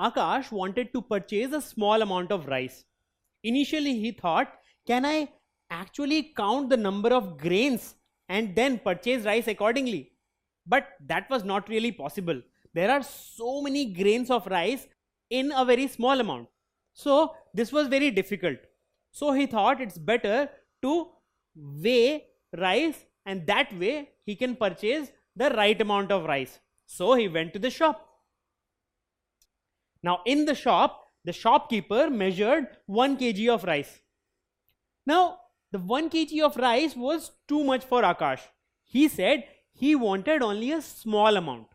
Akash wanted to purchase a small amount of rice. Initially he thought, can I actually count the number of grains and then purchase rice accordingly? But that was not really possible. There are so many grains of rice in a very small amount. So this was very difficult. So he thought it's better to weigh rice, and that way he can purchase the right amount of rice. So he went to the shop. Now in the shop, the shopkeeper measured 1 kg of rice. Now the 1 kg of rice was too much for Akash. He said he wanted only a small amount.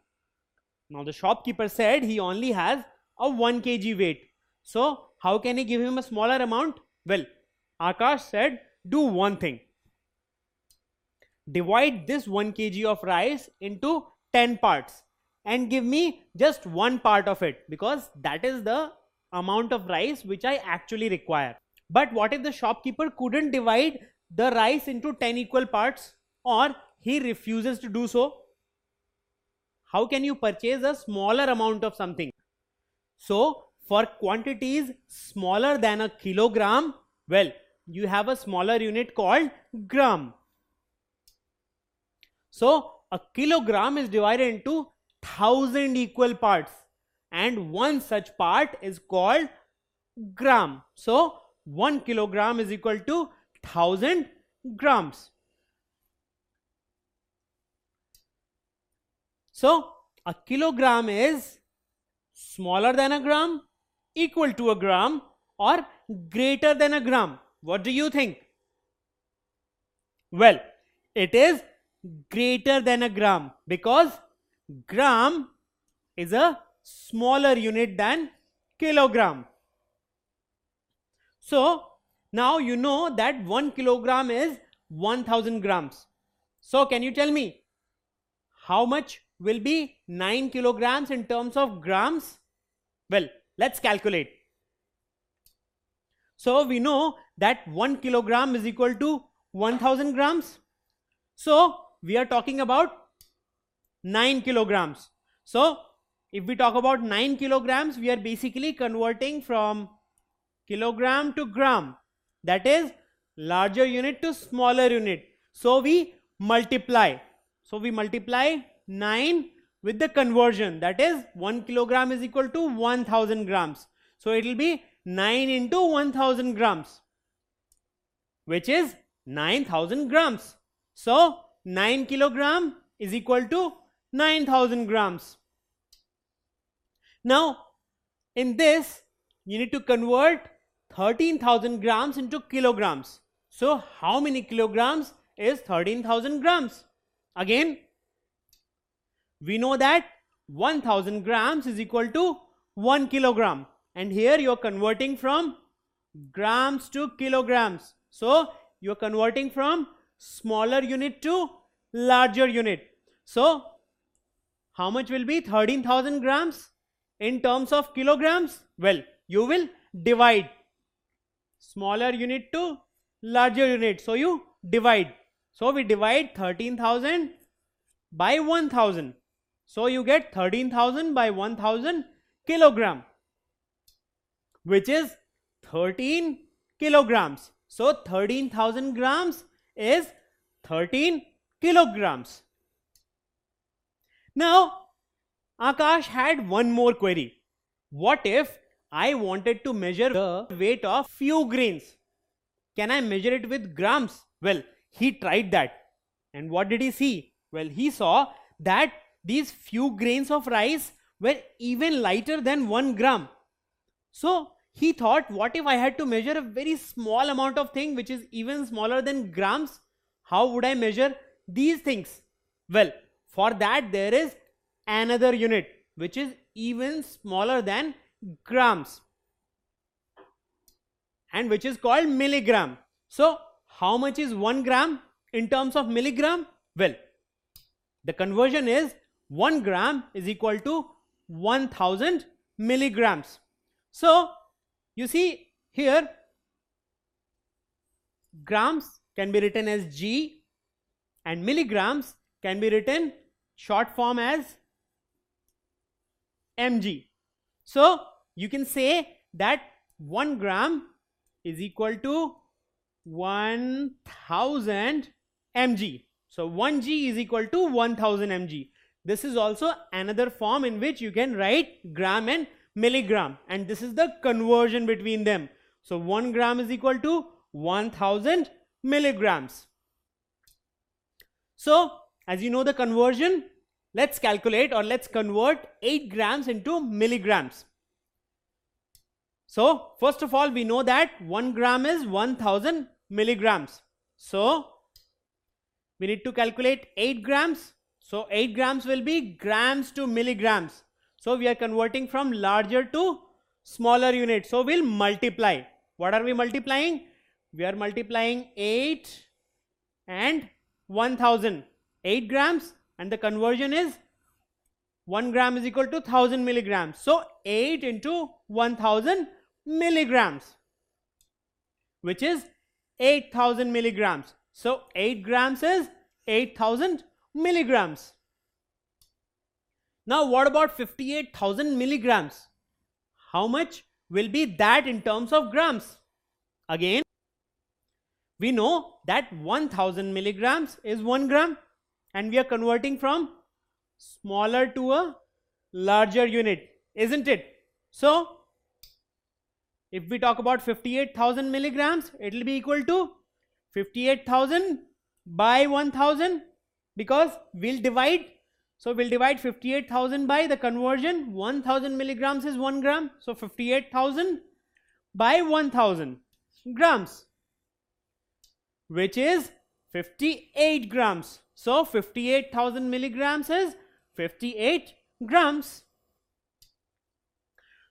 Now the shopkeeper said he only has a 1 kg weight. So how can he give him a smaller amount? Well, Akash said, do one thing. Divide this 1 kg of rice into 10 parts and give me just one part of it, because that is the amount of rice which I actually require. But what if the shopkeeper couldn't divide the rice into 10 equal parts, or he refuses to do so? How can you purchase a smaller amount of something? So for quantities smaller than a kilogram, well, you have a smaller unit called gram. So a kilogram is divided into 1000 equal parts, and one such part is called gram. So 1 kilogram is equal to 1000 grams. So a kilogram is smaller than a gram, equal to a gram, or greater than a gram. What do you think? Well, it is greater than a gram, because gram is a smaller unit than kilogram. So now you know that 1 kilogram is 1000 grams. So can you tell me how much will be 9 kilograms in terms of grams? Well, let's calculate. So we know that 1 kilogram is equal to 1000 grams. So we are talking about 9 kilograms. So if we talk about 9 kilograms, we are basically converting from kilogram to gram. That is larger unit to smaller unit. So we multiply. So we multiply 9 with the conversion. That is 1 kilogram is equal to 1000 grams. So it will be 9 into 1000 grams, which is 9000 grams. So 9 kilogram is equal to 9000 grams. Now in this you need to convert 13,000 grams into kilograms. So how many kilograms is 13,000 grams? Again, we know that 1000 grams is equal to 1 kilogram, and here you are converting from grams to kilograms. So you are converting from smaller unit to larger unit. So how much will be 13,000 grams in terms of kilograms? Well, you will divide smaller unit to larger unit. So you divide. So we divide 13,000 by 1000. So you get 13,000 by 1000 kilogram, which is 13 kilograms. So 13,000 grams is 13 kilograms. Now Akash had one more query. What if I wanted to measure the weight of few grains? Can I measure it with grams? Well, he tried that. And what did he see? Well, he saw that these few grains of rice were even lighter than 1 gram. So he thought, what if I had to measure a very small amount of thing which is even smaller than grams? How would I measure these things? Well, for that there is another unit which is even smaller than grams, and which is called milligram. So how much is 1 gram in terms of milligram? Well, the conversion is 1 gram is equal to 1000 milligrams. So you see here, grams can be written as G and milligrams can be written short form as mg. So you can say that 1 gram is equal to 1000 mg. So 1 g is equal to 1000 mg. This is also another form in which you can write gram and milligram, and this is the conversion between them. So 1 gram is equal to 1000 milligrams. So as you know the conversion, let's calculate, or let's convert 8 grams into milligrams. So first of all, we know that 1 gram is 1000 milligrams. So we need to calculate 8 grams. So 8 grams will be grams to milligrams. So we are converting from larger to smaller unit. So we'll multiply. What are we multiplying? We are multiplying 8 and 1000. 8 grams, and the conversion is 1 gram is equal to 1000 milligrams. So 8 into 1000 milligrams, which is 8000 milligrams. So 8 grams is 8000 milligrams. Now what about 58,000 milligrams? How much will be that in terms of grams? Again, we know that 1000 milligrams is 1 gram, and we are converting from smaller to a larger unit, isn't it? So if we talk about 58,000 milligrams, it will be equal to 58,000 by 1000, because we'll divide. So we'll divide 58,000 by the conversion. 1000 milligrams is 1 gram. So 58,000 by 1000 grams, which is 58 grams. So 58,000 milligrams is 58 grams.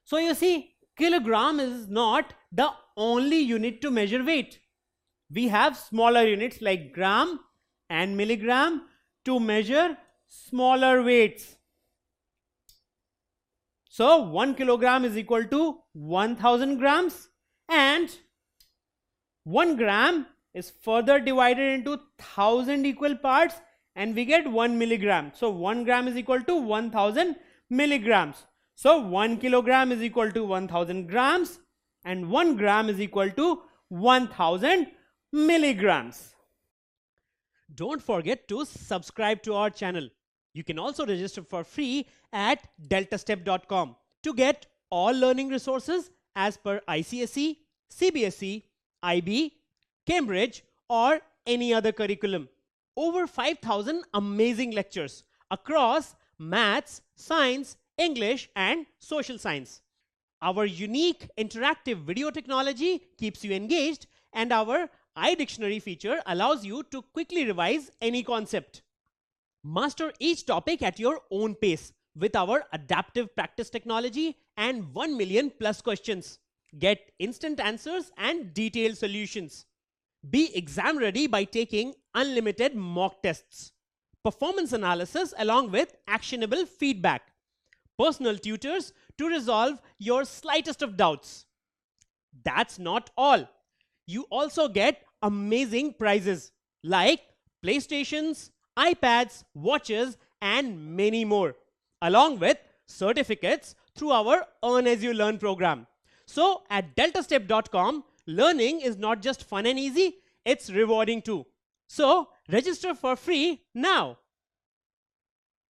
So you see, kilogram is not the only unit to measure weight. We have smaller units like gram and milligram to measure smaller weights. So 1 kilogram is equal to 1000 grams, and 1 gram is further divided into 1000 equal parts, and we get 1 milligram. So 1 gram is equal to 1000 milligrams. So 1 kilogram is equal to 1000 grams, and 1 gram is equal to 1000 milligrams. Don't forget to subscribe to our channel. You can also register for free at deltastep.com to get all learning resources as per ICSE, CBSE, IB, Cambridge, or any other curriculum. Over 5,000 amazing lectures across maths, science, English, and social science. Our unique interactive video technology keeps you engaged, and our iDictionary feature allows you to quickly revise any concept. Master each topic at your own pace with our adaptive practice technology and 1 million plus questions. Get instant answers and detailed solutions. Be exam ready by taking unlimited mock tests, performance analysis along with actionable feedback, personal tutors to resolve your slightest of doubts. That's not all. You also get amazing prizes like PlayStations, iPads, watches, and many more, along with certificates through our Earn As You Learn program. So at deltastep.com, learning is not just fun and easy, it's rewarding too. So register for free now.